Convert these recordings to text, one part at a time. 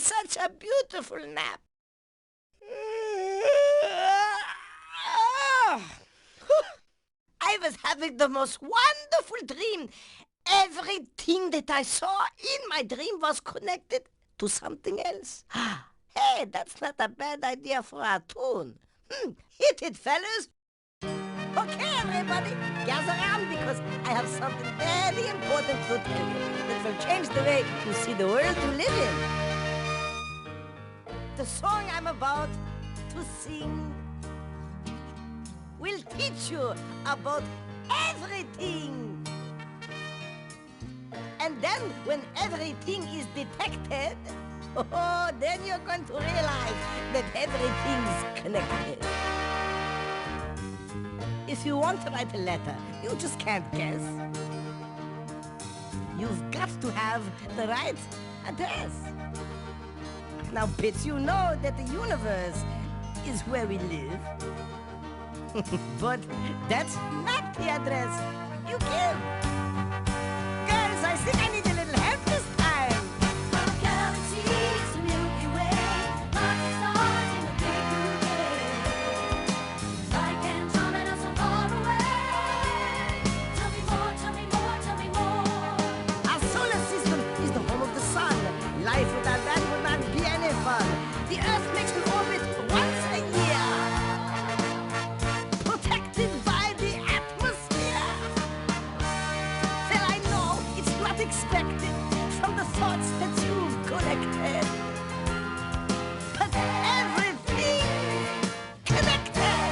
such a beautiful nap. I was having the most wonderful dream. Everything that I saw in my dream was connected to something else. Hey, that's not a bad idea for a tune. Hit it, fellas. Okay, everybody, gather around because I have something very important to tell you that will change the way you see the world you live in. The song I'm about to sing will teach you about everything. And then when everything is detected, then you're going to realize that everything's connected. If you want to write a letter, you just can't guess. You've got to have the right address. Now, Pitts, you know that the universe is where we live. But that's not the address you give. Girls, I think I need a little help this time. From galaxies to Milky Way, lots of stars in the big blue day. Like Andromeda so far away. Tell me more, tell me more, tell me more. Our solar system is the home of the sun. Life without that would not be any fun. The Earth makes an orbit once a year, protected by the atmosphere. Well, I know it's not expected from the thoughts that you've collected, but everything connected.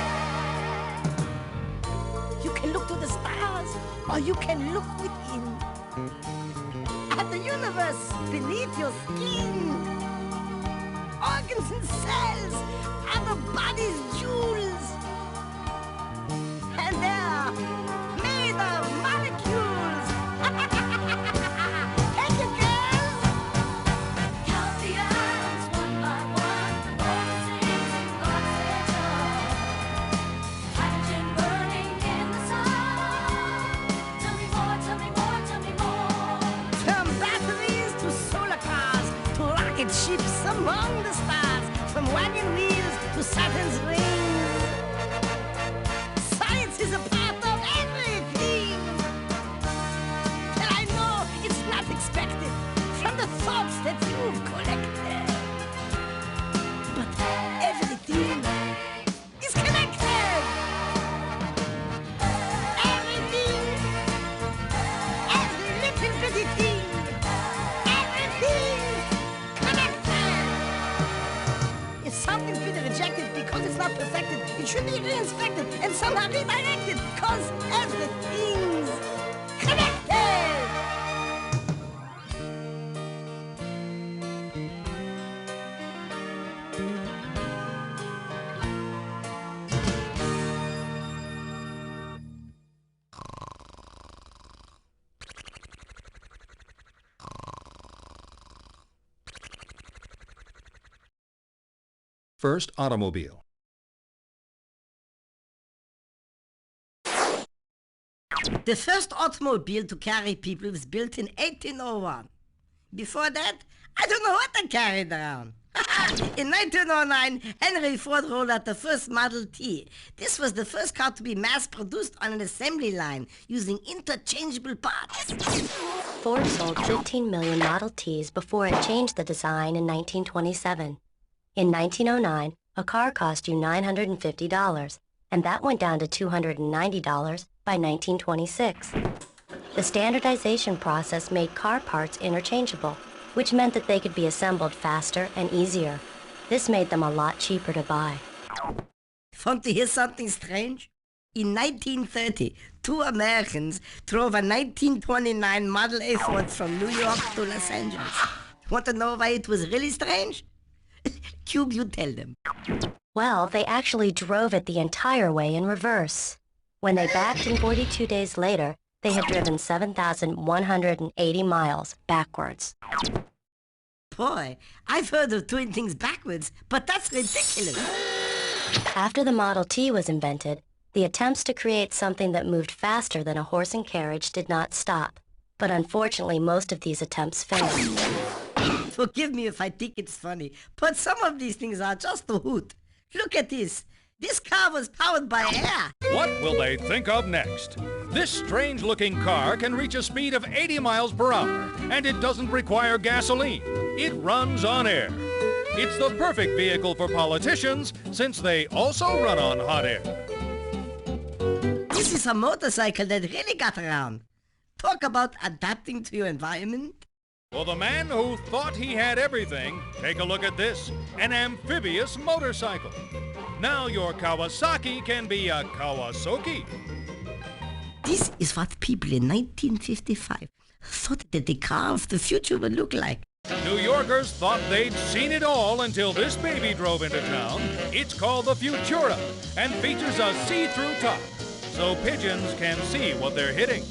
You can look to the stars, or you can look within at the universe beneath your skin. Organs and cells are the body's jewels, and they're made of molecules. Take it, girls! Count the atoms one by one, from all the things in God's creation. Hydrogen burning in the sun. Tell me more, tell me more, tell me more. From batteries to solar cars, to rocket ships among the stars, from wagon wheels to Saturn's rings. Science is a part of everything. And I know it's not expected from the thoughts that you've collected. But everything is connected. Everything, every little bitty thing, everything connected. If something's been rejected because it's not perfected, it should be re-inspected and somehow redirected, because everything's connected. First automobile. The first automobile to carry people was built in 1801. Before that, I don't know what they carried around. In 1909, Henry Ford rolled out the first Model T. This was the first car to be mass-produced on an assembly line using interchangeable parts. Ford sold 15 million Model Ts before it changed the design in 1927. In 1909, a car cost you $950, and that went down to $290 by 1926. The standardization process made car parts interchangeable, which meant that they could be assembled faster and easier. This made them a lot cheaper to buy. Want to hear something strange? In 1930, two Americans drove a 1929 Model A Ford from New York to Los Angeles. Want to know why it was really strange? Cube, you tell them. Well, they actually drove it the entire way in reverse. When they backed in 42 days later, they had driven 7,180 miles backwards. Boy, I've heard of doing things backwards, but that's ridiculous. After the Model T was invented, the attempts to create something that moved faster than a horse and carriage did not stop. But unfortunately, most of these attempts failed. Forgive me if I think it's funny, but some of these things are just a hoot. Look at this. This car was powered by air. What will they think of next? This strange-looking car can reach a speed of 80 miles per hour, and it doesn't require gasoline. It runs on air. It's the perfect vehicle for politicians, since they also run on hot air. This is a motorcycle that really got around. Talk about adapting to your environment. For the man who thought he had everything, take a look at this, an amphibious motorcycle. Now your Kawasaki can be a Kawasoki. This is what people in 1955 thought that the car of the future would look like. New Yorkers thought they'd seen it all until this baby drove into town. It's called the Futura and features a see-through top, so pigeons can see what they're hitting.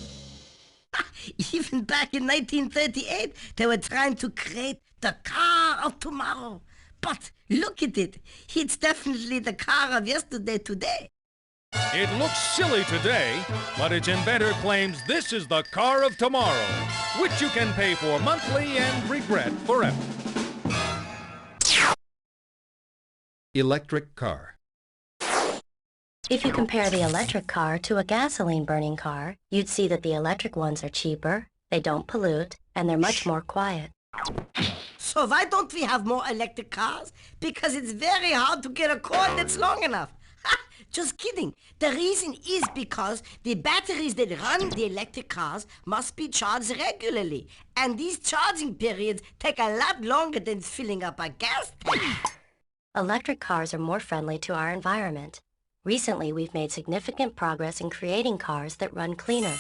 Even back in 1938, they were trying to create the car of tomorrow. But look at it. It's definitely the car of yesterday today. It looks silly today, but its inventor claims this is the car of tomorrow, which you can pay for monthly and regret forever. Electric car. If you compare the electric car to a gasoline-burning car, you'd see that the electric ones are cheaper, they don't pollute, and they're much more quiet. So why don't we have more electric cars? Because it's very hard to get a cord that's long enough. Ha! Just kidding. The reason is because the batteries that run the electric cars must be charged regularly. And these charging periods take a lot longer than filling up a gas tank. Electric cars are more friendly to our environment. Recently, we've made significant progress in creating cars that run cleaner.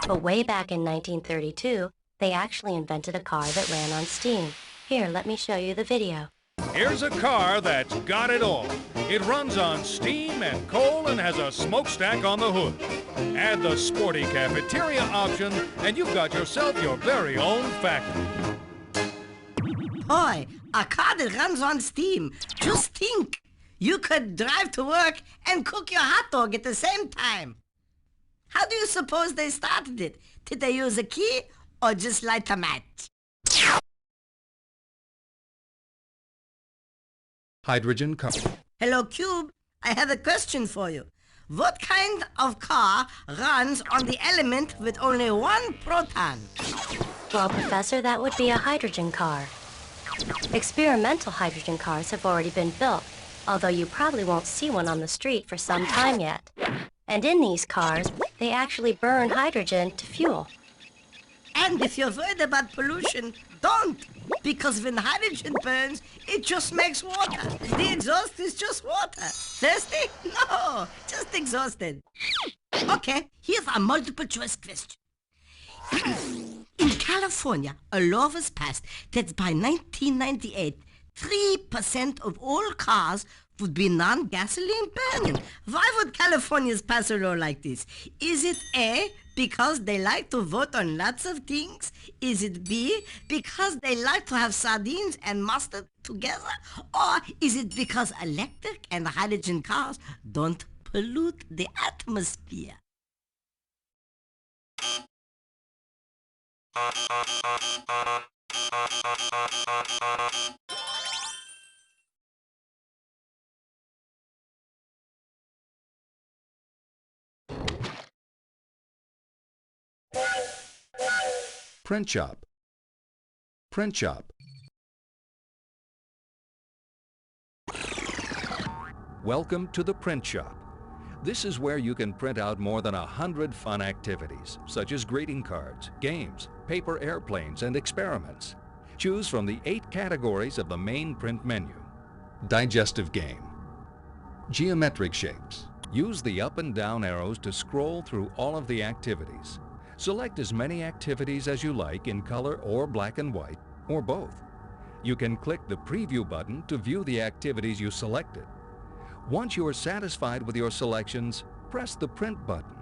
But way back in 1932, they actually invented a car that ran on steam. Here, let me show you the video. Here's a car that's got it all. It runs on steam and coal and has a smokestack on the hood. Add the sporty cafeteria option, and you've got yourself your very own factory. Boy, a car that runs on steam. Just think. You could drive to work and cook your hot dog at the same time. How do you suppose they started it? Did they use a key or just light a match? Hydrogen car. Hello, Cube. I have a question for you. What kind of car runs on the element with only one proton? Well, Professor, that would be a hydrogen car. Experimental hydrogen cars have already been built, although you probably won't see one on the street for some time yet. And in these cars, they actually burn hydrogen to fuel. And if you're worried about pollution, don't. Because when hydrogen burns, it just makes water. The exhaust is just water. Thirsty? No, just exhausted. Okay, here's a multiple choice question. In California, a law was passed that by 1998, 3% of all cars would be non-gasoline burning. Why would Californians pass a law like this? Is it A, because they like to vote on lots of things? Is it B, because they like to have sardines and mustard together? Or is it because electric and hydrogen cars don't pollute the atmosphere? Print shop. Print shop. Welcome to the print shop. This is where you can print out more than 100 fun activities, such as greeting cards, games, paper airplanes, and experiments. Choose from the 8 categories of the main print menu. Digestive game. Geometric shapes. Use the up and down arrows to scroll through all of the activities. Select as many activities as you like in color or black and white, or both. You can click the preview button to view the activities you selected. Once you are satisfied with your selections, press the print button.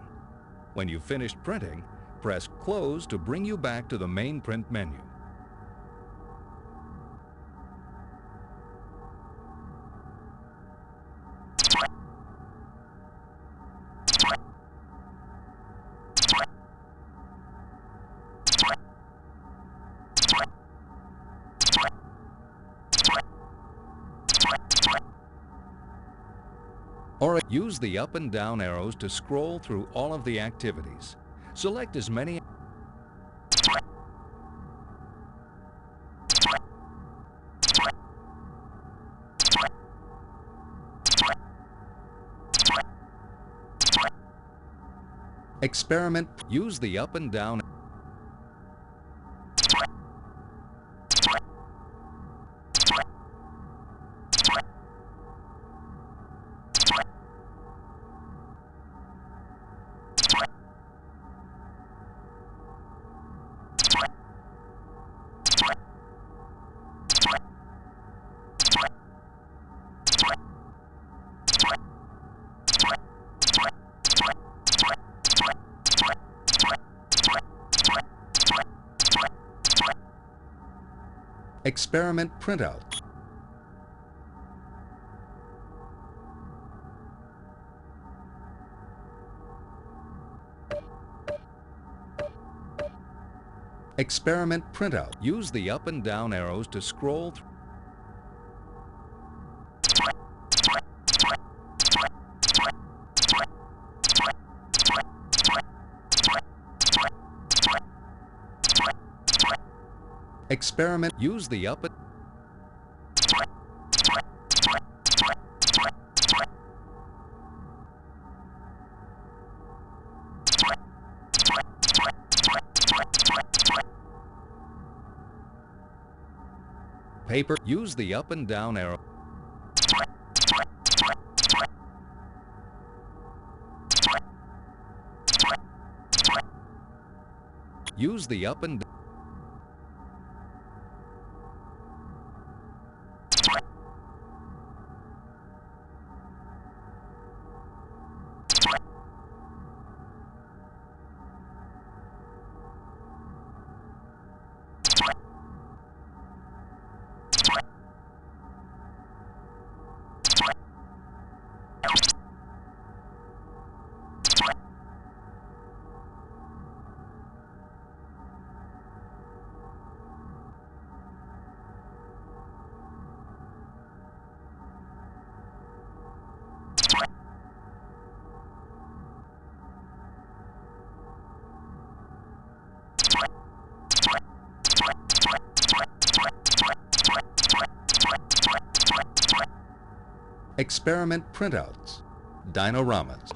When you've finished printing, press close to bring you back to the main print menu. Or use the up and down arrows to scroll through all of the activities. Select as many experiment. Use the up and down experiment printout. Experiment printout. Use the up and down arrows to scroll through. Experiment. Use the up and paper. Use the up and down arrow. Use the up and experiment printouts. Dinoramas.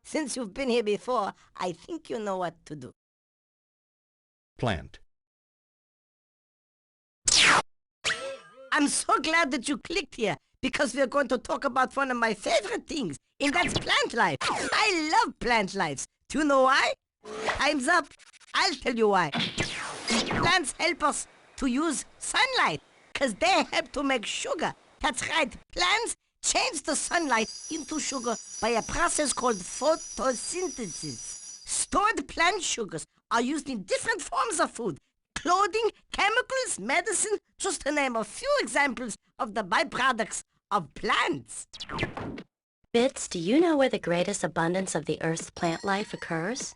Since you've been here before, I think you know what to do. Plant. I'm so glad that you clicked here, because we're going to talk about one of my favorite things, and that's plant life. I love plant lives. Do you know why? Time's up. I'll tell you why. Plants help us to use sunlight, because they help to make sugar. That's right. Plants change the sunlight into sugar by a process called photosynthesis. Stored plant sugars are used in different forms of food, clothing, chemicals, medicine, just to name a few examples of the byproducts of plants. Bits, do you know where the greatest abundance of the Earth's plant life occurs?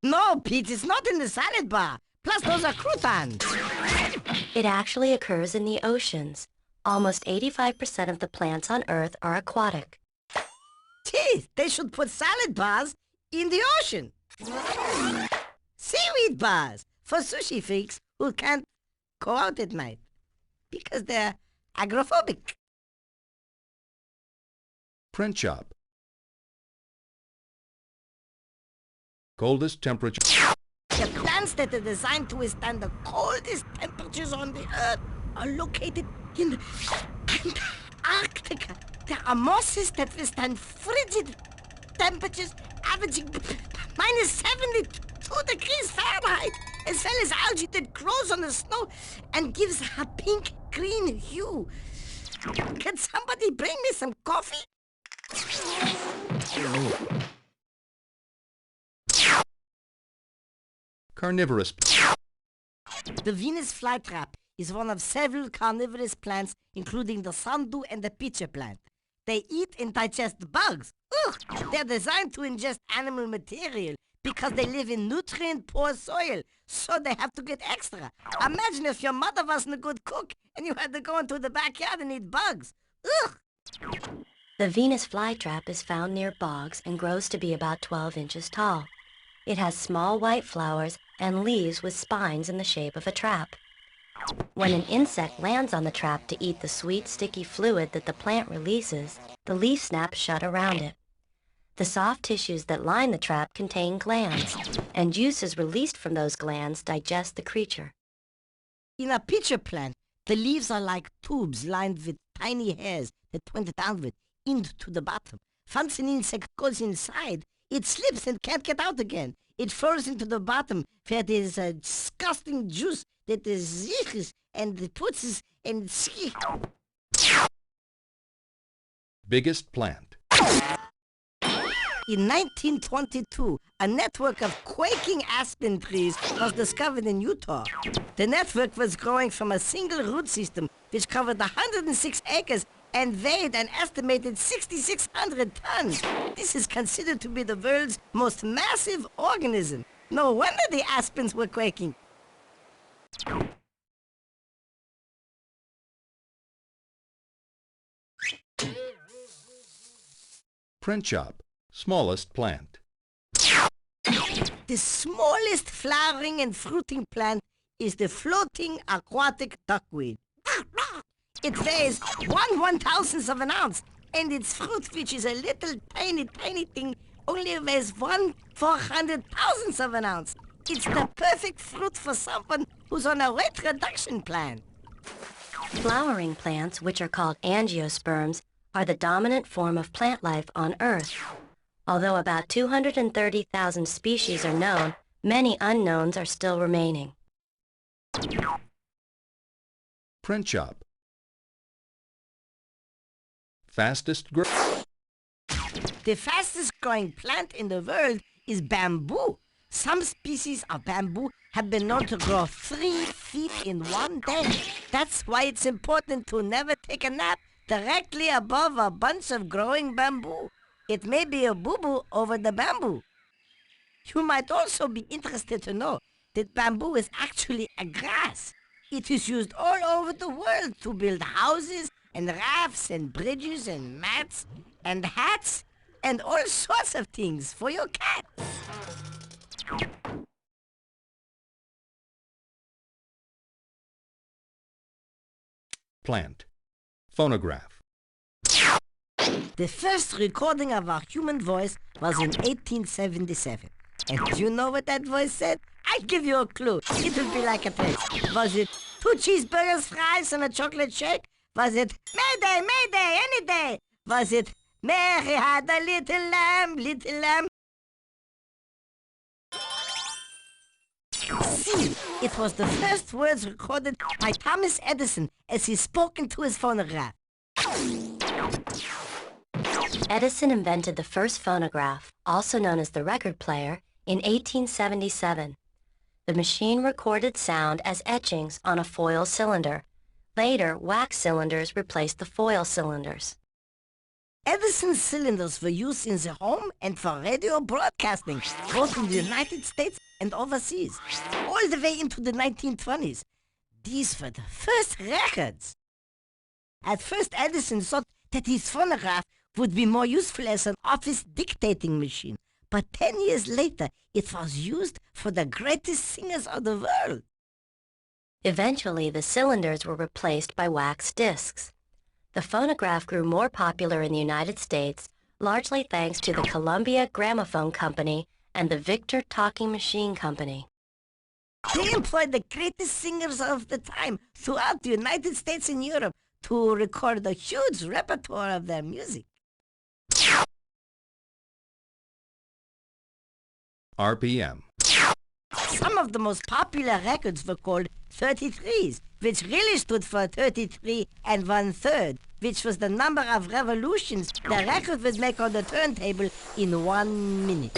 No, Pete, it's not in the salad bar. Plus, those are croutons. It actually occurs in the oceans. Almost 85% of the plants on Earth are aquatic. Gee, they should put salad bars in the ocean. Seaweed bars for sushi freaks who can't go out at night because they're agoraphobic. Print shop. Coldest temperature. The plants that are designed to withstand the coldest temperatures on the Earth are located in Antarctica. There are mosses that withstand frigid temperatures averaging minus 72 degrees Fahrenheit, as well as algae that grows on the snow and gives a pink-green hue. Can somebody bring me some coffee? Carnivorous. The Venus flytrap is one of several carnivorous plants, including the sundew and the pitcher plant. They eat and digest bugs. Ugh! They're designed to ingest animal material because they live in nutrient-poor soil, so they have to get extra. Imagine if your mother wasn't a good cook and you had to go into the backyard and eat bugs. Ugh! The Venus flytrap is found near bogs and grows to be about 12 inches tall. It has small white flowers and leaves with spines in the shape of a trap. When an insect lands on the trap to eat the sweet, sticky fluid that the plant releases, the leaf snaps shut around it. The soft tissues that line the trap contain glands, and juices released from those glands digest the creature. In a pitcher plant, the leaves are like tubes lined with tiny hairs that point downward into the bottom. Once an insect goes inside, it slips and can't get out again. It falls into the bottom where there is a disgusting juice that is zichus and the putzes and Biggest plant. In 1922, a network of quaking aspen trees was discovered in Utah. The network was growing from a single root system which covered 106 acres and weighed an estimated 6,600 tons. This is considered to be the world's most massive organism. No wonder the aspens were quaking. Print shop. Smallest plant. The smallest flowering and fruiting plant is the floating aquatic duckweed. It weighs 1/1000th of an ounce, and its fruit, which is a little tiny thing, only weighs 1/400,000th of an ounce. It's the perfect fruit for someone who's on a weight reduction plan. Flowering plants, which are called angiosperms, are the dominant form of plant life on Earth. Although about 230,000 species are known, many unknowns are still remaining. Print shop. Fastest growth. The fastest growing plant in the world is bamboo. Some species of bamboo have been known to grow 3 feet in one day. That's why it's important to never take a nap directly above a bunch of growing bamboo. It may be a boo-boo over the bamboo. You might also be interested to know that bamboo is actually a grass. It is used all over the world to build houses and rafts and bridges and mats and hats and all sorts of things for your cat. Plant. Phonograph. The first recording of our human voice was in 1877. And do you know what that voice said? I'll give you a clue. It will be like a text. Was it 2 cheeseburgers, fries, and a chocolate shake? Was it Mayday, Mayday, any day? Was it Mary had a little lamb, little lamb? See, it was the first words recorded by Thomas Edison as he spoke into his phonograph. Edison invented the first phonograph, also known as the record player, in 1877. The machine recorded sound as etchings on a foil cylinder. Later, wax cylinders replaced the foil cylinders. Edison's cylinders were used in the home and for radio broadcasting, both in the United States and overseas, all the way into the 1920s. These were the first records. At first, Edison thought that his phonograph would be more useful as an office dictating machine. But 10 years later, it was used for the greatest singers of the world. Eventually, the cylinders were replaced by wax discs. The phonograph grew more popular in the United States, largely thanks to the Columbia Gramophone Company and the Victor Talking Machine Company. They employed the greatest singers of the time throughout the United States and Europe to record a huge repertoire of their music. RPM. Some of the most popular records were called 33s, which really stood for 33 and 1/3, which was the number of revolutions the record would make on the turntable in 1 minute.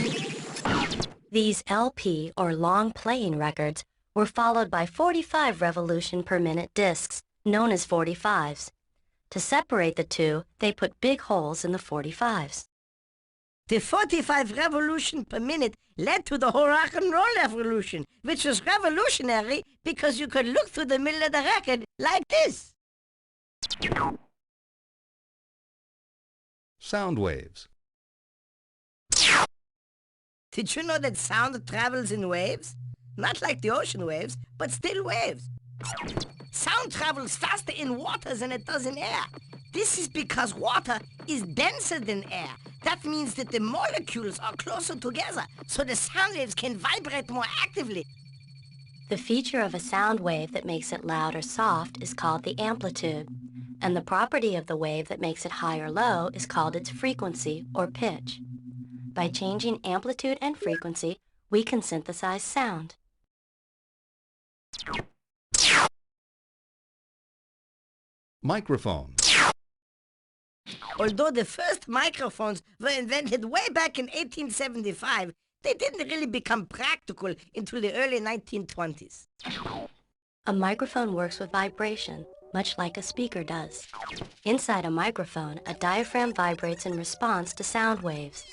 These LP, or long playing records, were followed by 45 revolution per minute discs, known as 45s. To separate the two, they put big holes in the 45s. The 45 revolution per minute led to the whole rock and roll revolution, which was revolutionary because you could look through the middle of the record like this. Sound waves. Did you know that sound travels in waves? Not like the ocean waves, but still waves. Sound travels faster in water than it does in air. This is because water is denser than air. That means that the molecules are closer together, so the sound waves can vibrate more actively. The feature of a sound wave that makes it loud or soft is called the amplitude, and the property of the wave that makes it high or low is called its frequency or pitch. By changing amplitude and frequency, we can synthesize sound. Microphone. Although the first microphones were invented way back in 1875, they didn't really become practical until the early 1920s. A microphone works with vibration, much like a speaker does. Inside a microphone, a diaphragm vibrates in response to sound waves.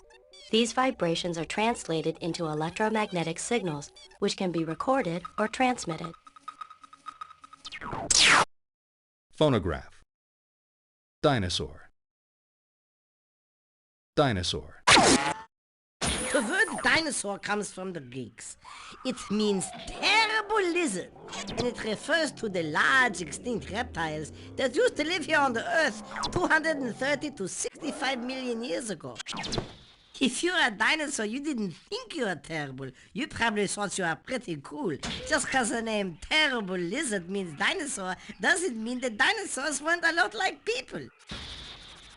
These vibrations are translated into electromagnetic signals, which can be recorded or transmitted. Phonograph. Dinosaur. Dinosaur. The word dinosaur comes from the Greeks. It means terrible lizard, and it refers to the large extinct reptiles that used to live here on the Earth 230 to 65 million years ago. If you're a dinosaur, you didn't think you were terrible. You probably thought you were pretty cool. Just because the name terrible lizard means dinosaur doesn't mean that dinosaurs weren't a lot like people.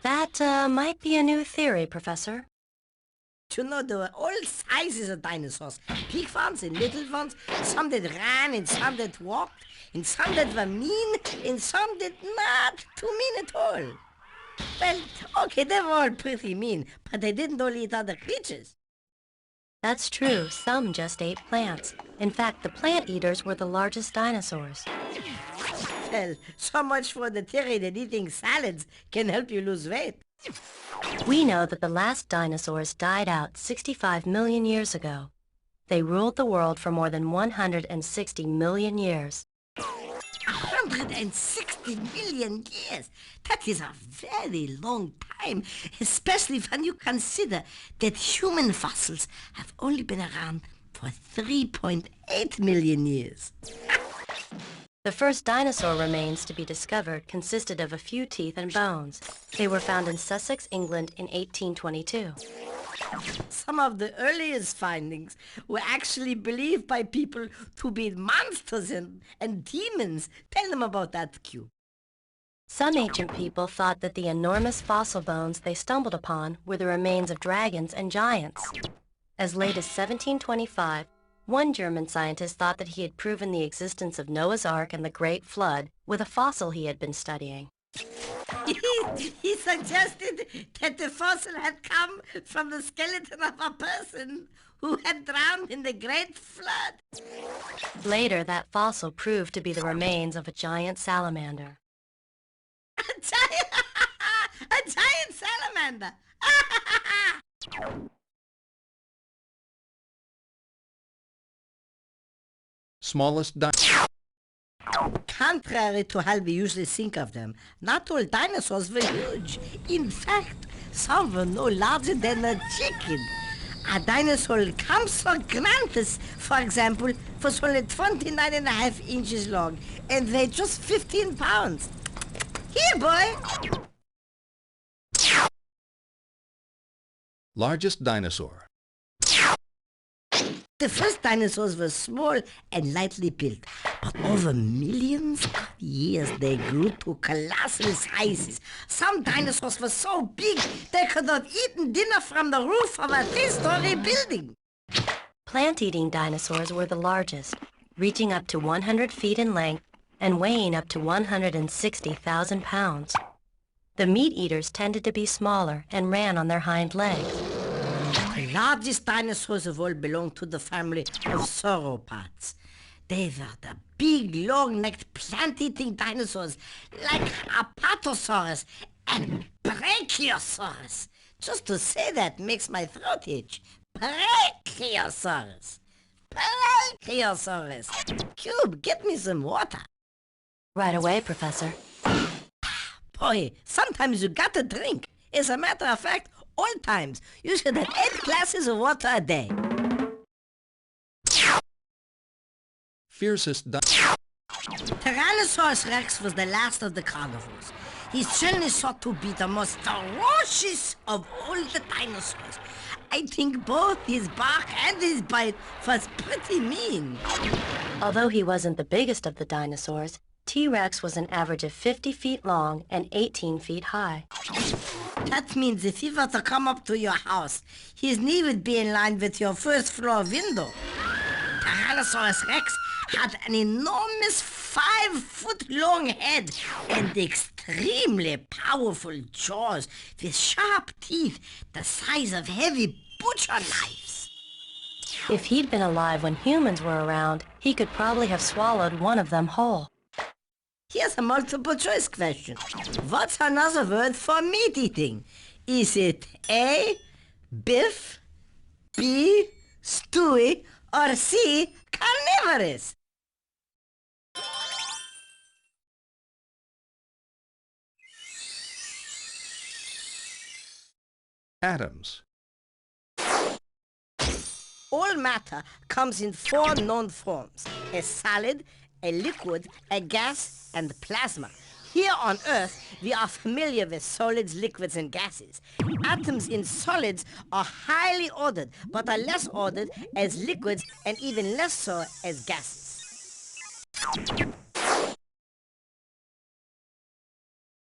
That might be a new theory, Professor. You know, there were all sizes of dinosaurs. Big ones and little ones. Some that ran and some that walked. And some that were mean and some that not too mean at all. Well, okay, they were all pretty mean, but they didn't all eat other creatures. That's true. Some just ate plants. In fact, the plant eaters were the largest dinosaurs. Well, so much for the theory that eating salads can help you lose weight. We know that the last dinosaurs died out 65 million years ago. They ruled the world for more than 160 million years. 160 million years! That is a very long time, especially when you consider that human fossils have only been around for 3.8 million years. The first dinosaur remains to be discovered consisted of a few teeth and bones. They were found in Sussex, England in 1822. Some of the earliest findings were actually believed by people to be monsters and demons. Tell them about that, Q. Some ancient people thought that the enormous fossil bones they stumbled upon were the remains of dragons and giants. As late as 1725, one German scientist thought that he had proven the existence of Noah's Ark and the Great Flood with a fossil he had been studying. He suggested that the fossil had come from the skeleton of a person who had drowned in the Great Flood. Later, that fossil proved to be the remains of a giant salamander. A giant salamander! Smallest dinosaur. Contrary to how we usually think of them, not all dinosaurs were huge. In fact, some were no larger than a chicken. A dinosaur Compsognathus, for example, was only 29.5 inches long and weighed just 15 pounds. Here, boy! Largest dinosaur. The first dinosaurs were small and lightly built, but over millions of years they grew to colossal sizes. Some dinosaurs were so big they could have eaten dinner from the roof of a 3-story building. Plant-eating dinosaurs were the largest, reaching up to 100 feet in length and weighing up to 160,000 pounds. The meat-eaters tended to be smaller and ran on their hind legs. The largest dinosaurs of all belonged to the family of sauropods. They were the big, long-necked, plant-eating dinosaurs like Apatosaurus and Brachiosaurus. Just to say that makes my throat itch. Brachiosaurus. Brachiosaurus. Cube, get me some water. Right away, Professor. Boy, sometimes you gotta drink. As a matter of fact, all times. You should have 8 glasses of water a day. Fiercest Tyrannosaurus rex was the last of the carnivores. He's certainly thought to be the most ferocious of all the dinosaurs. I think both his bark and his bite was pretty mean. Although he wasn't the biggest of the dinosaurs, T-Rex was an average of 50 feet long and 18 feet high. That means if he were to come up to your house, his knee would be in line with your first floor window. Tyrannosaurus rex had an enormous 5-foot-long head and extremely powerful jaws with sharp teeth the size of heavy butcher knives. If he'd been alive when humans were around, he could probably have swallowed one of them whole. Here's a multiple choice question. What's another word for meat eating? Is it A, biff, B, stewy, or C, carnivorous? atoms. All matter comes in 4 known forms: a solid, a liquid, a gas, and plasma. Here on Earth, we are familiar with solids, liquids, and gases. Atoms in solids are highly ordered, but are less ordered as liquids and even less so as gases.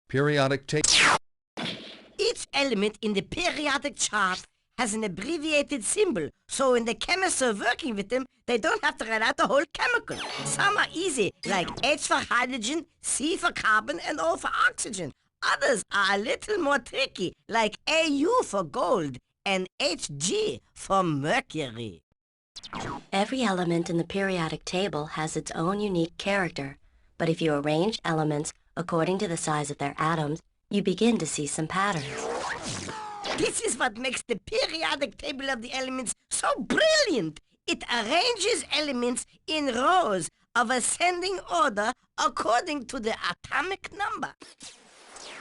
Periodic table. Each element in the periodic chart has an abbreviated symbol, so when the chemists are working with them, they don't have to write out the whole chemical. Some are easy, like H for hydrogen, C for carbon, and O for oxygen. Others are a little more tricky, like AU for gold and HG for mercury. Every element in the periodic table has its own unique character, but if you arrange elements according to the size of their atoms, you begin to see some patterns. This is what makes the periodic table of the elements so brilliant. It arranges elements in rows of ascending order according to the atomic number.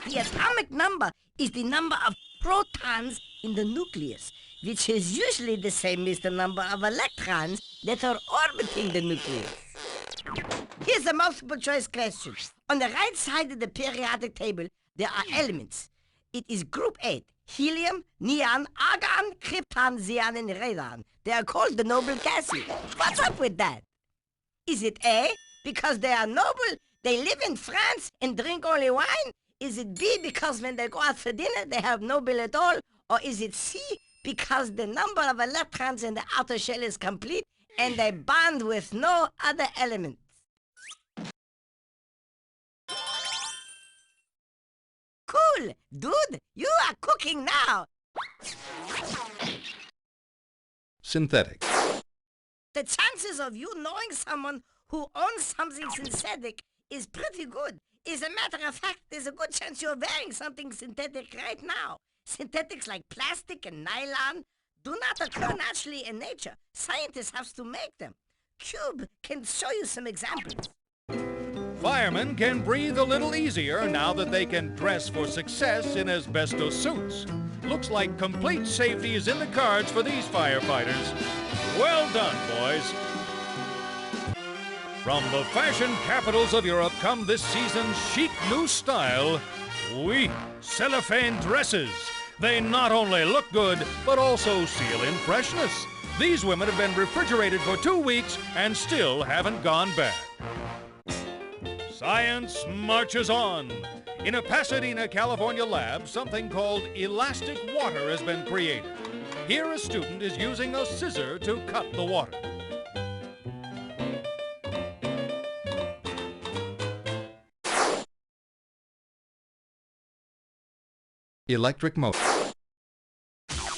The atomic number is the number of protons in the nucleus, which is usually the same as the number of electrons that are orbiting the nucleus. Here's a multiple choice question. On the right side of the periodic table, there are elements. It is group 8. Helium, neon, argon, krypton, xenon, and radon. They are called the noble gases. What's up with that? Is it A, because they are noble, they live in France and drink only wine? Is it B, because when they go out for dinner, they have no bill at all? Or is it C, because the number of electrons in the outer shell is complete and they bond with no other element? Cool! Dude, you are cooking now! Synthetic. The chances of you knowing someone who owns something synthetic is pretty good. As a matter of fact, there's a good chance you're wearing something synthetic right now. Synthetics like plastic and nylon do not occur naturally in nature. Scientists have to make them. Cube can show you some examples. Firemen can breathe a little easier now that they can dress for success in asbestos suits. Looks like complete safety is in the cards for these firefighters. Well done, boys. From the fashion capitals of Europe come this season's chic new style, oui, cellophane dresses. They not only look good, but also seal in freshness. These women have been refrigerated for 2 weeks and still haven't gone bad. Science marches on. In a Pasadena, California lab, something called elastic water has been created. Here a student is using a scissor to cut the water. Electric motor.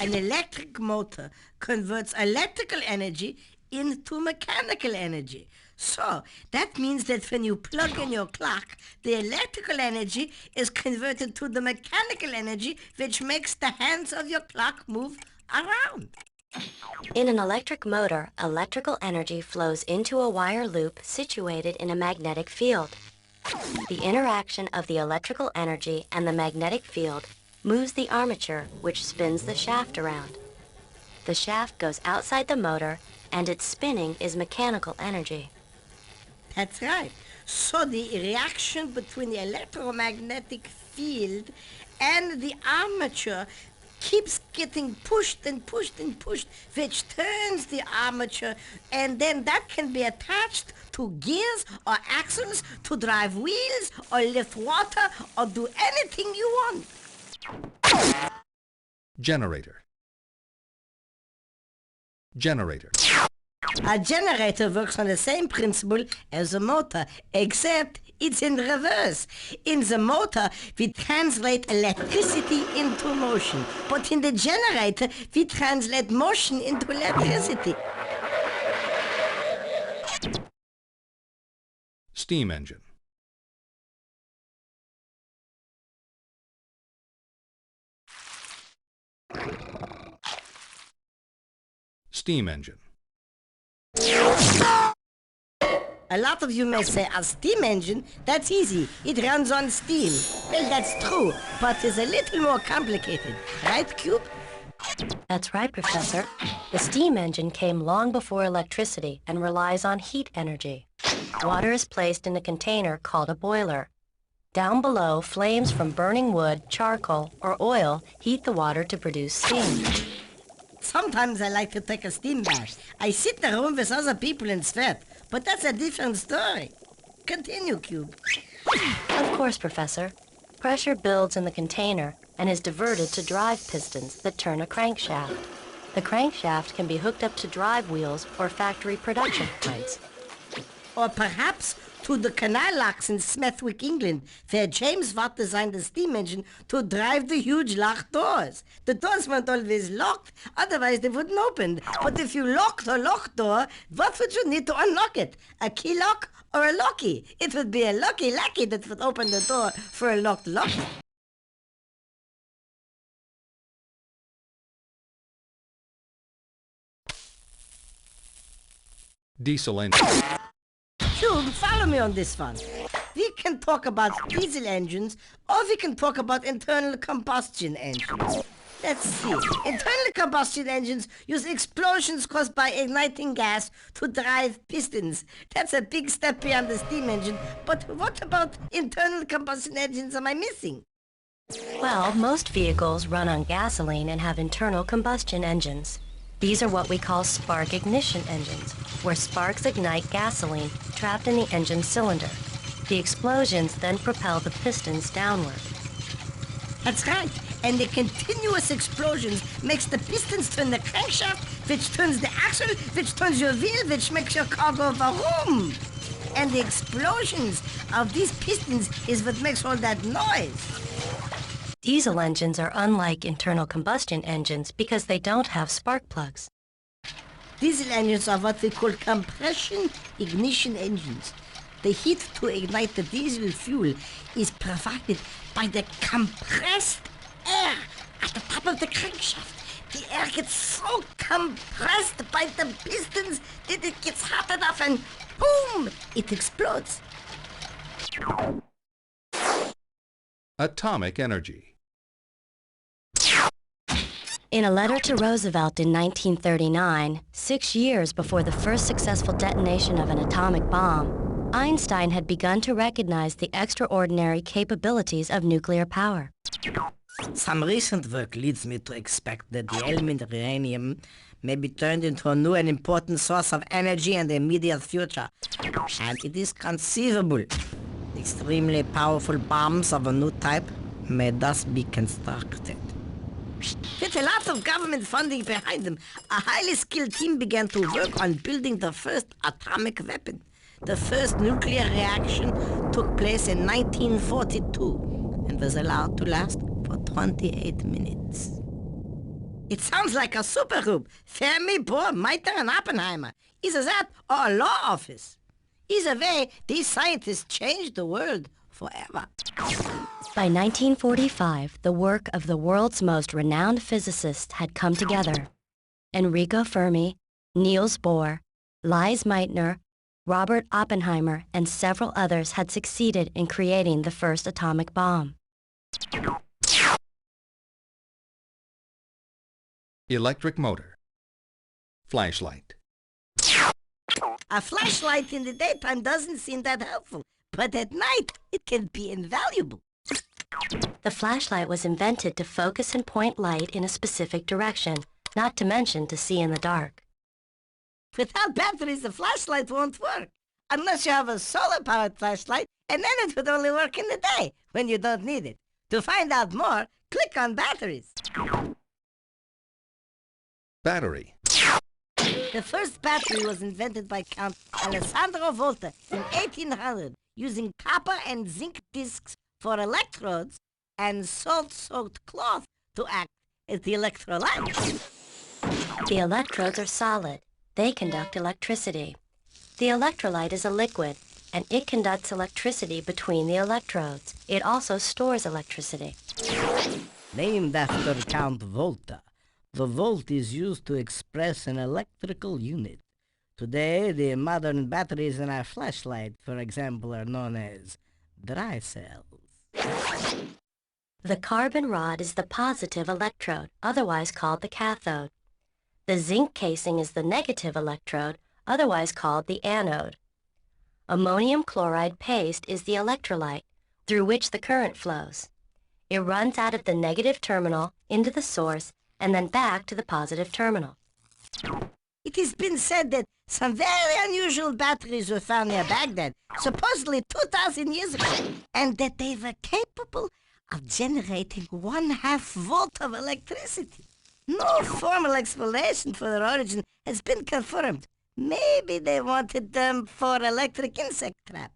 An electric motor converts electrical energy into mechanical energy. So that means that when you plug in your clock, the electrical energy is converted to the mechanical energy, which makes the hands of your clock move around. In an electric motor, electrical energy flows into a wire loop situated in a magnetic field. The interaction of the electrical energy and the magnetic field moves the armature, which spins the shaft around. The shaft goes outside the motor, and its spinning is mechanical energy. That's right. So the reaction between the electromagnetic field and the armature keeps getting pushed and pushed and pushed, which turns the armature, and then that can be attached to gears or axles to drive wheels or lift water or do anything you want. Generator. Generator. A generator works on the same principle as a motor, except it's in reverse. In the motor, we translate electricity into motion, but in the generator, we translate motion into electricity. Steam engine. Steam engine. A lot of you may say, a steam engine, that's easy. It runs on steam. Well, that's true, but it's a little more complicated. Right, Cube? That's right, Professor. The steam engine came long before electricity and relies on heat energy. Water is placed in a container called a boiler. Down below, flames from burning wood, charcoal, or oil heat the water to produce steam. Sometimes I like to take a steam bath. I sit in a room with other people and sweat, but that's a different story. Continue, Cube. Of course, Professor. Pressure builds in the container and is diverted to drive pistons that turn a crankshaft. The crankshaft can be hooked up to drive wheels or factory production points. Or perhaps to the canal locks in Smethwick, England, where James Watt designed the steam engine to drive the huge locked doors. The doors weren't always locked, otherwise they wouldn't open. But if you locked a locked door, what would you need to unlock it? A key lock or a locky? It would be a lucky lackey that would open the door for a locked locky. Diesel engine. Cube, follow me on this one. We can talk about diesel engines, or we can talk about internal combustion engines. Let's see. Internal combustion engines use explosions caused by igniting gas to drive pistons. That's a big step beyond the steam engine. But what about internal combustion engines am I missing? Well, most vehicles run on gasoline and have internal combustion engines. These are what we call spark ignition engines, where sparks ignite gasoline trapped in the engine cylinder. The explosions then propel the pistons downward. That's right. And the continuous explosions makes the pistons turn the crankshaft, which turns the axle, which turns your wheel, which makes your car go vroom. And the explosions of these pistons is what makes all that noise. Diesel engines are unlike internal combustion engines because they don't have spark plugs. Diesel engines are what we call compression ignition engines. The heat to ignite the diesel fuel is provided by the compressed air at the top of the crankshaft. The air gets so compressed by the pistons that it gets hot enough and boom, it explodes. Atomic energy. In a letter to Roosevelt in 1939, 6 years before the first successful detonation of an atomic bomb, Einstein had begun to recognize the extraordinary capabilities of nuclear power. Some recent work leads me to expect that the element uranium may be turned into a new and important source of energy in the immediate future. And it is conceivable extremely powerful bombs of a new type may thus be constructed. With a lot of government funding behind them, a highly skilled team began to work on building the first atomic weapon. The first nuclear reaction took place in 1942 and was allowed to last for 28 minutes. It sounds like a super group. Fermi, Bohr, Meitner, and Oppenheimer. Either that or a law office. Either way, these scientists changed the world forever. By 1945, the work of the world's most renowned physicists had come together. Enrico Fermi, Niels Bohr, Lise Meitner, Robert Oppenheimer, and several others had succeeded in creating the first atomic bomb. Electric motor. Flashlight. A flashlight in the daytime doesn't seem that helpful, but at night it can be invaluable. The flashlight was invented to focus and point light in a specific direction, not to mention to see in the dark. Without batteries, the flashlight won't work. Unless you have a solar-powered flashlight, and then it would only work in the day, when you don't need it. To find out more, click on batteries. Battery. The first battery was invented by Count Alessandro Volta in 1800, using copper and zinc discs for electrodes and salt-soaked cloth to act as the electrolyte. The electrodes are solid. They conduct electricity. The electrolyte is a liquid, and it conducts electricity between the electrodes. It also stores electricity. Named after Count Volta, the volt is used to express an electrical unit. Today, the modern batteries in our flashlight, for example, are known as dry cells. The carbon rod is the positive electrode, otherwise called the cathode. The zinc casing is the negative electrode, otherwise called the anode. Ammonium chloride paste is the electrolyte, through which the current flows. It runs out of the negative terminal into the source and then back to the positive terminal. It has been said that some very unusual batteries were found near Baghdad, supposedly 2,000 years ago, and that they were capable of generating 1/2 volt of electricity. No formal explanation for their origin has been confirmed. Maybe they wanted them for electric insect trap.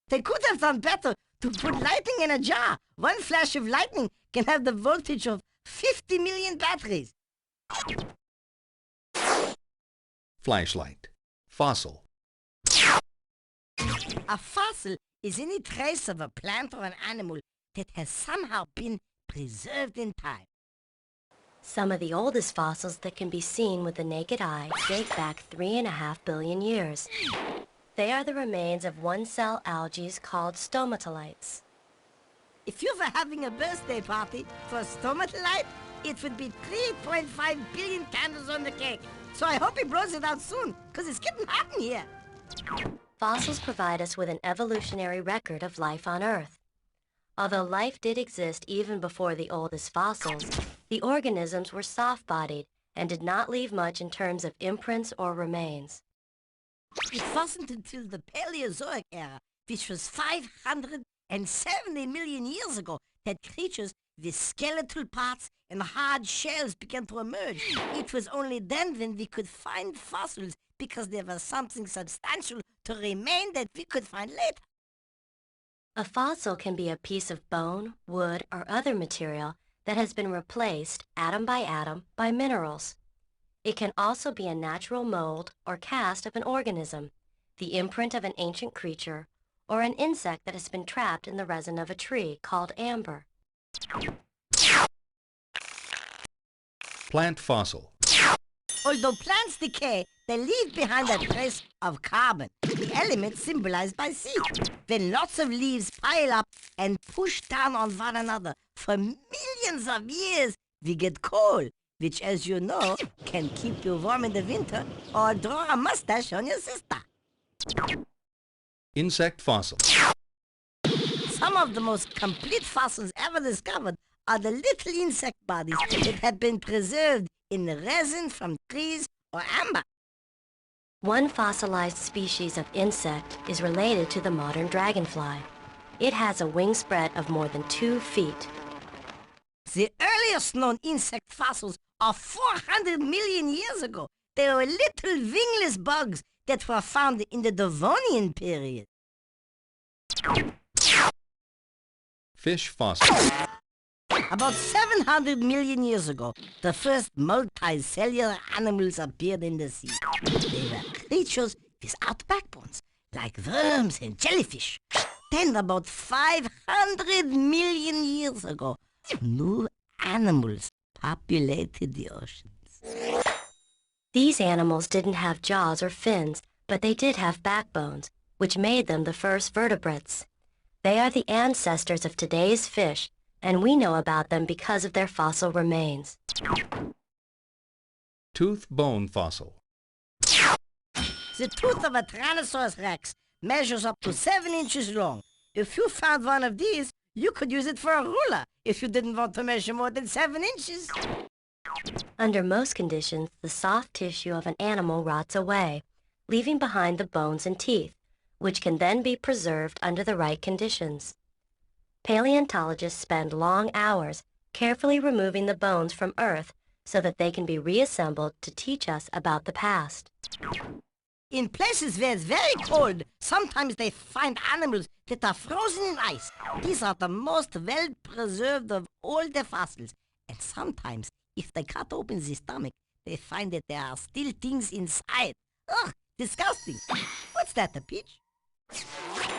They could have done better to put lightning in a jar. One flash of lightning can have the voltage of 50 million batteries. Flashlight. Fossil. A fossil is any trace of a plant or an animal that has somehow been preserved in time. Some of the oldest fossils that can be seen with the naked eye date back 3.5 billion years. They are the remains of one-cell algae called stomatolites. If you were having a birthday party for a stomatolite, it would be 3.5 billion candles on the cake. So I hope he blows it out soon, because it's getting hot in here. Fossils provide us with an evolutionary record of life on Earth. Although life did exist even before the oldest fossils, the organisms were soft-bodied and did not leave much in terms of imprints or remains. It wasn't until the Paleozoic era, which was 570 million years ago, that creatures with skeletal parts and hard shells began to emerge. It was only then when we could find fossils, because there was something substantial to remain that we could find later. A fossil can be a piece of bone, wood, or other material that has been replaced, atom, by minerals. It can also be a natural mold or cast of an organism, the imprint of an ancient creature, or an insect that has been trapped in the resin of a tree called amber. Plant fossil. Although plants decay, they leave behind a trace of carbon, the element symbolized by seed. Then lots of leaves pile up and push down on one another. For millions of years, we get coal, which, as you know, can keep you warm in the winter or draw a mustache on your sister. Insect fossil. Some of the most complete fossils ever discovered are the little insect bodies that have been preserved in resin from trees or amber. One fossilized species of insect is related to the modern dragonfly. It has a wingspread of more than 2 feet. The earliest known insect fossils are 400 million years ago. They were little wingless bugs that were found in the Devonian period. Fish fossil. About 700 million years ago, the first multicellular animals appeared in the sea. They were creatures without backbones, like worms and jellyfish. Then, about 500 million years ago, new animals populated the oceans. These animals didn't have jaws or fins, but they did have backbones, which made them the first vertebrates. They are the ancestors of today's fish, and we know about them because of their fossil remains. Tooth bone fossil. The tooth of a Tyrannosaurus rex measures up to 7 inches long. If you found one of these, you could use it for a ruler if you didn't want to measure more than 7 inches. Under most conditions, the soft tissue of an animal rots away, leaving behind the bones and teeth, which can then be preserved under the right conditions. Paleontologists spend long hours carefully removing the bones from Earth so that they can be reassembled to teach us about the past. In places where it's very cold, sometimes they find animals that are frozen in ice. These are the most well-preserved of all the fossils. And sometimes, if they cut open the stomach, they find that there are still things inside. Ugh, disgusting. What's that, a peach?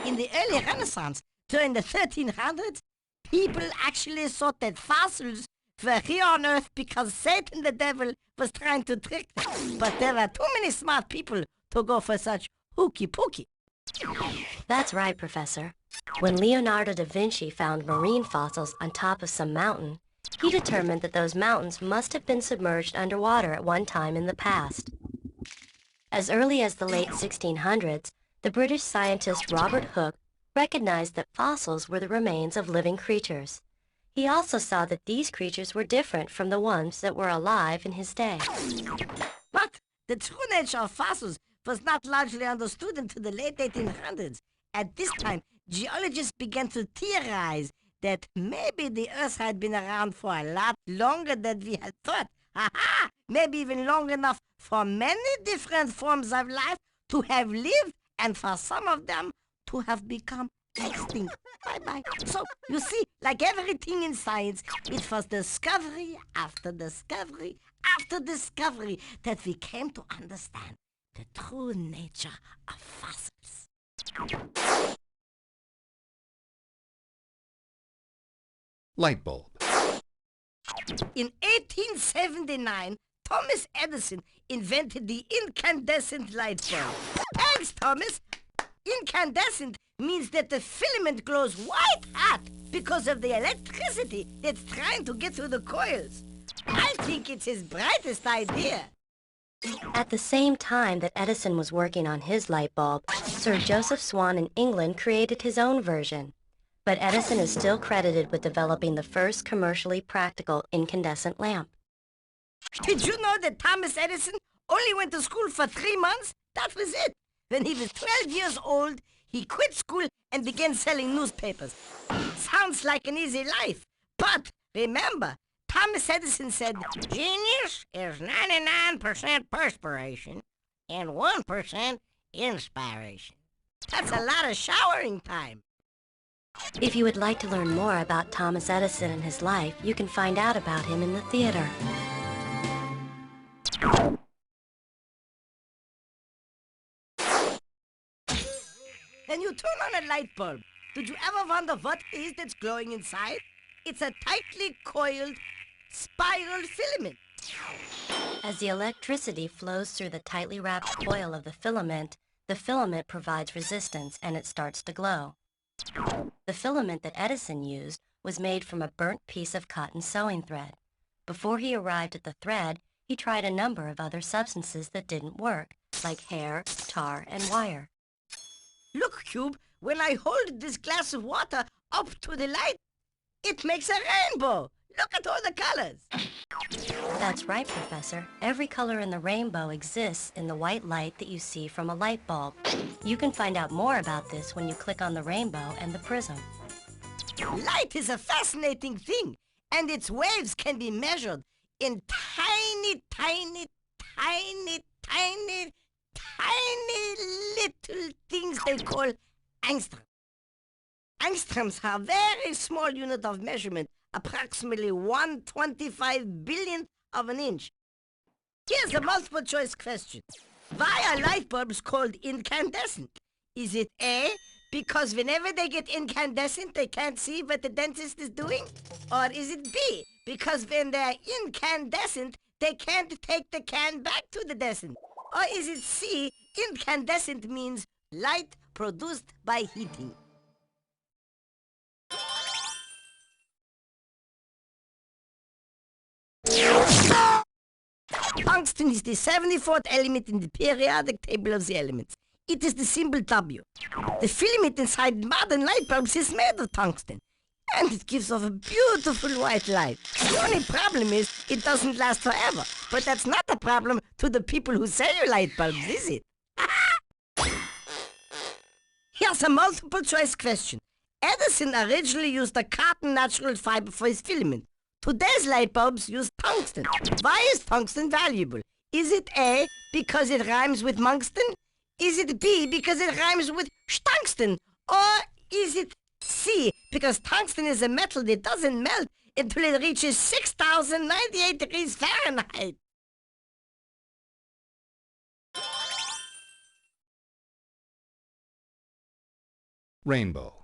In the early Renaissance, during the 1300s, people actually thought that fossils were here on Earth because Satan the devil was trying to trick them. But there were too many smart people to go for such hooky-pooky. That's right, Professor. When Leonardo da Vinci found marine fossils on top of some mountain, he determined that those mountains must have been submerged underwater at one time in the past. As early as the late 1600s, the British scientist Robert Hooke recognized that fossils were the remains of living creatures. He also saw that these creatures were different from the ones that were alive in his day. But the true nature of fossils was not largely understood until the late 1800s. At this time, geologists began to theorize that maybe the Earth had been around for a lot longer than we had thought. Aha! Maybe even long enough for many different forms of life to have lived, and for some of them to have become extinct. Bye-bye. So, you see, like everything in science, it was discovery after discovery after discovery that we came to understand the true nature of fossils. Light bulb. In 1879, Thomas Edison invented the incandescent light bulb. Thanks, Thomas! Incandescent means that the filament glows white hot because of the electricity that's trying to get through the coils. I think it's his brightest idea. At the same time that Edison was working on his light bulb, Sir Joseph Swan in England created his own version. But Edison is still credited with developing the first commercially practical incandescent lamp. Did you know that Thomas Edison only went to school for 3 months? That was it. When he was 12 years old, he quit school and began selling newspapers. Sounds like an easy life. But remember, Thomas Edison said, genius is 99% perspiration and 1% inspiration. That's a lot of showering time. If you would like to learn more about Thomas Edison and his life, you can find out about him in the theater. When you turn on a light bulb, did you ever wonder what it is that's glowing inside? It's a tightly coiled spiral filament. As the electricity flows through the tightly wrapped coil of the filament provides resistance and it starts to glow. The filament that Edison used was made from a burnt piece of cotton sewing thread. Before he arrived at the thread, he tried a number of other substances that didn't work, like hair, tar, and wire. Look, Cube, when I hold this glass of water up to the light, it makes a rainbow. Look at all the colors. That's right, Professor. Every color in the rainbow exists in the white light that you see from a light bulb. You can find out more about this when you click on the rainbow and the prism. Light is a fascinating thing, and its waves can be measured in tiny, tiny, tiny, tiny, tiny little things they call angstroms. Angstroms are a very small unit of measurement, approximately 1/25 billionth of an inch. Here's a multiple choice question. Why are light bulbs called incandescent? Is it A, because whenever they get incandescent, they can't see what the dentist is doing? Or is it B, because when they're incandescent, they can't take the can back to the descent? Or is it C, incandescent means light produced by heating? Tungsten is the 74th element in the periodic table of the elements. It is the symbol W. The filament inside modern light bulbs is made of tungsten, and it gives off a beautiful white light. The only problem is it doesn't last forever, but that's not a problem to the people who sell light bulbs, is it? Here's a multiple choice question. Edison originally used a cotton natural fiber for his filament. Today's light bulbs use tungsten. Why is tungsten valuable? Is it A, because it rhymes with Monkston? Is it B, because it rhymes with Stungsten? Or is it C, because tungsten is a metal that doesn't melt until it reaches 6,098 degrees Fahrenheit? Rainbow.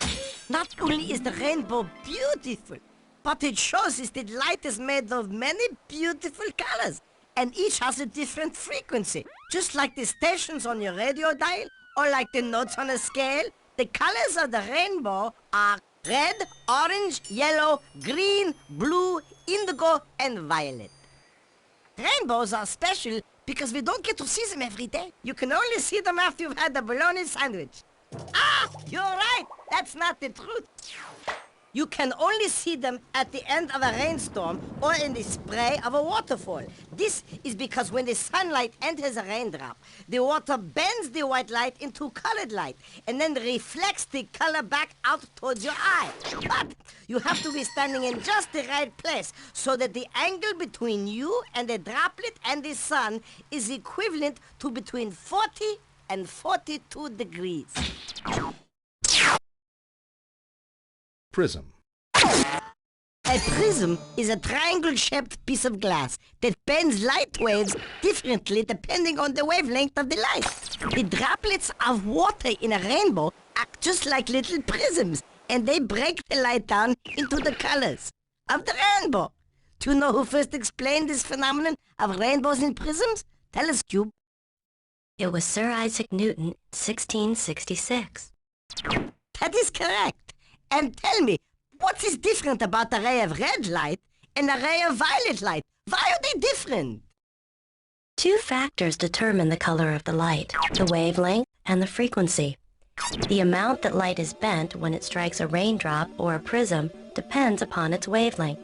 Not only is the rainbow beautiful, but it shows us that light is made of many beautiful colors, and each has a different frequency. Just like the stations on your radio dial, or like the notes on a scale, the colors of the rainbow are red, orange, yellow, green, blue, indigo, and violet. Rainbows are special because we don't get to see them every day. You can only see them after you've had a bologna sandwich. Ah, you're right. That's not the truth. You can only see them at the end of a rainstorm or in the spray of a waterfall. This is because when the sunlight enters a raindrop, the water bends the white light into colored light and then reflects the color back out towards your eye. But you have to be standing in just the right place so that the angle between you and the droplet and the sun is equivalent to between 40 and 42 degrees. Prism. A prism is a triangle-shaped piece of glass that bends light waves differently depending on the wavelength of the light. The droplets of water in a rainbow act just like little prisms, and they break the light down into the colors of the rainbow. Do you know who first explained this phenomenon of rainbows and prisms? Tell us, Cube. It was Sir Isaac Newton, 1666. That is correct. And tell me, what is different about a ray of red light and a ray of violet light? Why are they different? Two factors determine the color of the light, the wavelength and the frequency. The amount that light is bent when it strikes a raindrop or a prism depends upon its wavelength.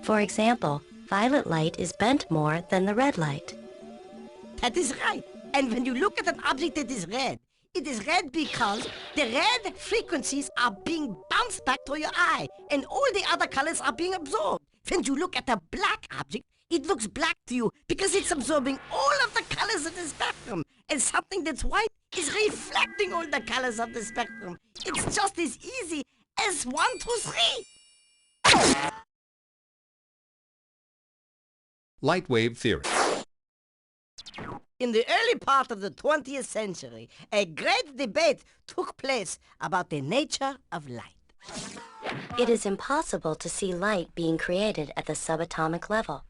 For example, violet light is bent more than the red light. That is right. And when you look at an object that is red, it is red because the red frequencies are being bounced back to your eye, and all the other colors are being absorbed. When you look at a black object, it looks black to you because it's absorbing all of the colors of the spectrum. And something that's white is reflecting all the colors of the spectrum. It's just as easy as 1, 2, 3. Light wave theory. In the early part of the 20th century, a great debate took place about the nature of light. It is impossible to see light being created at the subatomic level.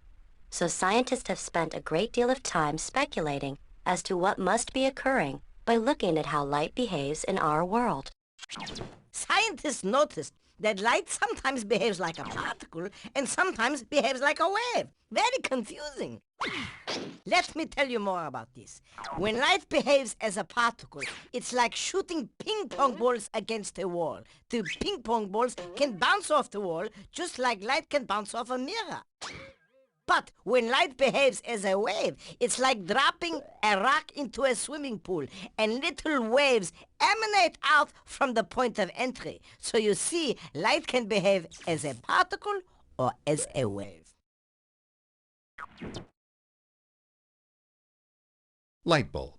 So scientists have spent a great deal of time speculating as to what must be occurring by looking at how light behaves in our world. Scientists noticed that light sometimes behaves like a particle and sometimes behaves like a wave. Very confusing. Let me tell you more about this. When light behaves as a particle, it's like shooting ping-pong balls against a wall. The ping-pong balls can bounce off the wall just like light can bounce off a mirror. But when light behaves as a wave, it's like dropping a rock into a swimming pool, and little waves emanate out from the point of entry. So you see, light can behave as a particle or as a wave. Light bulb.